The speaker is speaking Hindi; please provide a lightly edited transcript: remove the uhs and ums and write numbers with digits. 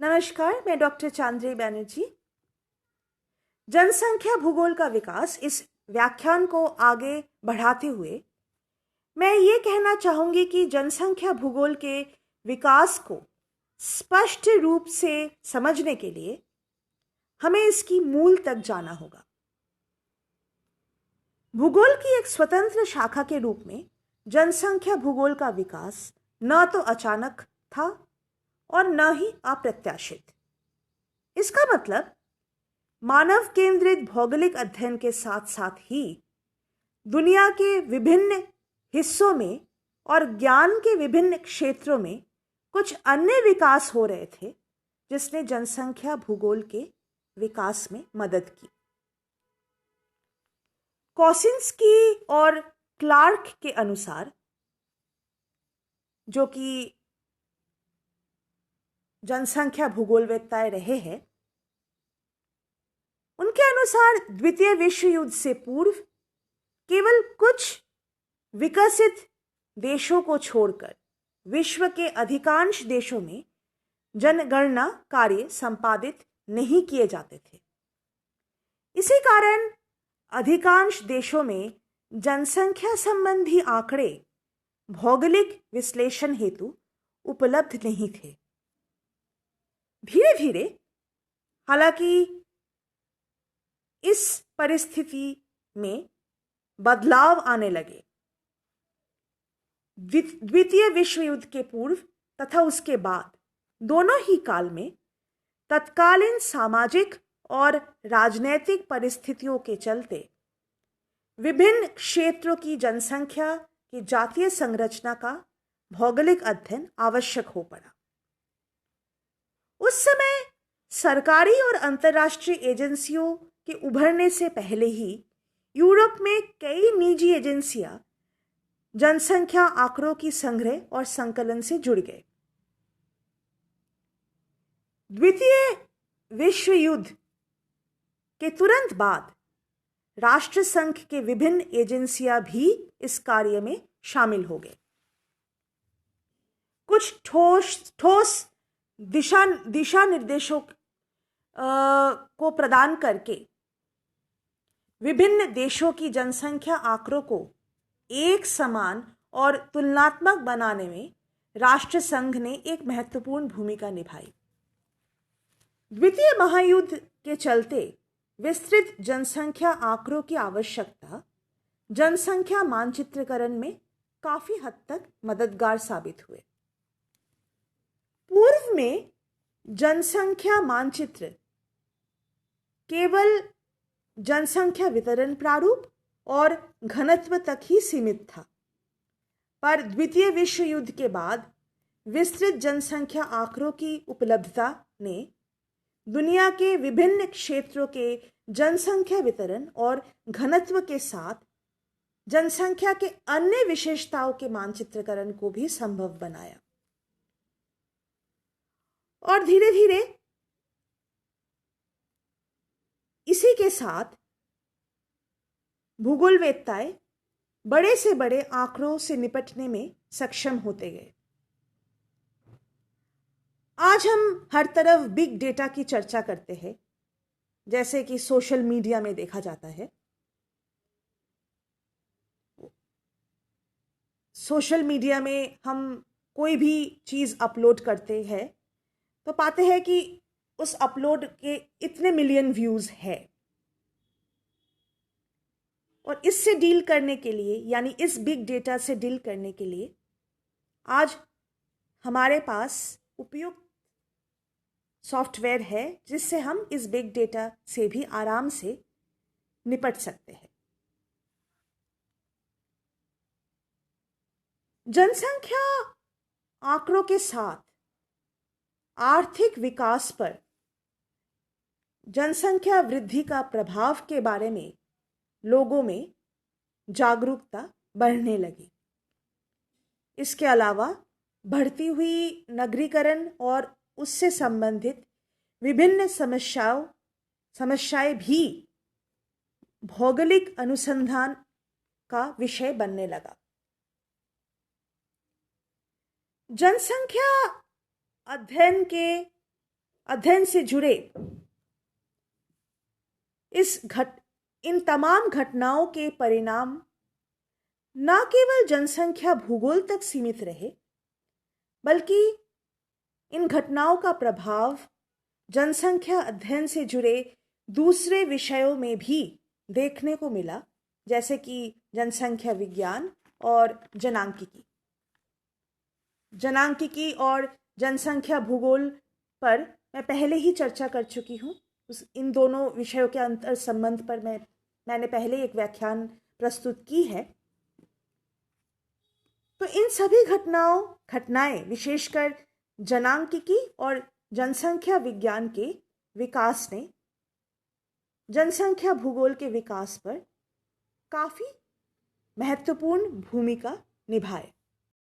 नमस्कार, मैं डॉक्टर चांद्री बैनर्जी। जनसंख्या भूगोल का विकास इस व्याख्यान को आगे बढ़ाते हुए मैं ये कहना चाहूंगी कि जनसंख्या भूगोल के विकास को स्पष्ट रूप से समझने के लिए हमें इसकी मूल तक जाना होगा। भूगोल की एक स्वतंत्र शाखा के रूप में जनसंख्या भूगोल का विकास न तो अचानक था और न ही अप्रत्याशित। इसका मतलब मानव केंद्रित भौगोलिक अध्ययन के साथ साथ ही दुनिया के विभिन्न हिस्सों में और ज्ञान के विभिन्न क्षेत्रों में कुछ अन्य विकास हो रहे थे जिसने जनसंख्या भूगोल के विकास में मदद की। कोसिंस्की और क्लार्क के अनुसार, जो कि जनसंख्या भूगोलवेत्ताएं रहे हैं, उनके अनुसार द्वितीय विश्व युद्ध से पूर्व केवल कुछ विकसित देशों को छोड़कर विश्व के अधिकांश देशों में जनगणना कार्य संपादित नहीं किए जाते थे। इसी कारण अधिकांश देशों में जनसंख्या संबंधी आंकड़े भौगोलिक विश्लेषण हेतु उपलब्ध नहीं थे। धीरे धीरे हालांकि इस परिस्थिति में बदलाव आने लगे। द्वितीय विश्व युद्ध के पूर्व तथा उसके बाद दोनों ही काल में तत्कालीन सामाजिक और राजनैतिक परिस्थितियों के चलते विभिन्न क्षेत्रों की जनसंख्या की जातीय संरचना का भौगोलिक अध्ययन आवश्यक हो पड़ा। उस समय सरकारी और अंतर्राष्ट्रीय एजेंसियों के उभरने से पहले ही यूरोप में कई निजी एजेंसियां जनसंख्या आंकड़ों की संग्रह और संकलन से जुड़ गए। द्वितीय विश्व युद्ध के तुरंत बाद राष्ट्रसंघ के विभिन्न एजेंसियां भी इस कार्य में शामिल हो गए। कुछ ठोस दिशा निर्देशों को प्रदान करके विभिन्न देशों की जनसंख्या आंकड़ों को एक समान और तुलनात्मक बनाने में राष्ट्रसंघ ने एक महत्वपूर्ण भूमिका निभाई। द्वितीय महायुद्ध के चलते विस्तृत जनसंख्या आंकड़ों की आवश्यकता जनसंख्या मानचित्रीकरण में काफी हद तक मददगार साबित हुए। पूर्व में जनसंख्या मानचित्र केवल जनसंख्या वितरण प्रारूप और घनत्व तक ही सीमित था, पर द्वितीय विश्व युद्ध के बाद विस्तृत जनसंख्या आंकड़ों की उपलब्धता ने दुनिया के विभिन्न क्षेत्रों के जनसंख्या वितरण और घनत्व के साथ जनसंख्या के अन्य विशेषताओं के मानचित्रीकरण को भी संभव बनाया। और धीरे धीरे इसी के साथ भूगोलवेत्ताएं बड़े से बड़े आंकड़ों से निपटने में सक्षम होते गए। आज हम हर तरफ बिग डेटा की चर्चा करते हैं, जैसे कि सोशल मीडिया में देखा जाता है। सोशल मीडिया में हम कोई भी चीज अपलोड करते हैं तो पाते हैं कि उस अपलोड के इतने मिलियन व्यूज है, और इससे डील करने के लिए, यानी इस बिग डेटा से डील करने के लिए आज हमारे पास उपयुक्त सॉफ्टवेयर है जिससे हम इस बिग डेटा से भी आराम से निपट सकते हैं। जनसंख्या आंकड़ों के साथ आर्थिक विकास पर जनसंख्या वृद्धि का प्रभाव के बारे में लोगों में जागरूकता बढ़ने लगी। इसके अलावा बढ़ती हुई नगरीकरण और उससे संबंधित विभिन्न समस्याएं भी भौगोलिक अनुसंधान का विषय बनने लगा। जनसंख्या अध्ययन के अध्ययन से जुड़े इन तमाम घटनाओं के परिणाम न केवल जनसंख्या भूगोल तक सीमित रहे, बल्कि इन घटनाओं का प्रभाव जनसंख्या अध्ययन से जुड़े दूसरे विषयों में भी देखने को मिला, जैसे कि जनसंख्या विज्ञान और जनांकिकी और जनसंख्या भूगोल पर मैं पहले ही चर्चा कर चुकी हूँ। इन दोनों विषयों के अंतर संबंध पर मैंने पहले एक व्याख्यान प्रस्तुत की है। तो इन सभी घटनाएं विशेषकर जनांकिकी और जनसंख्या विज्ञान के विकास ने जनसंख्या भूगोल के विकास पर काफी महत्वपूर्ण भूमिका निभाए।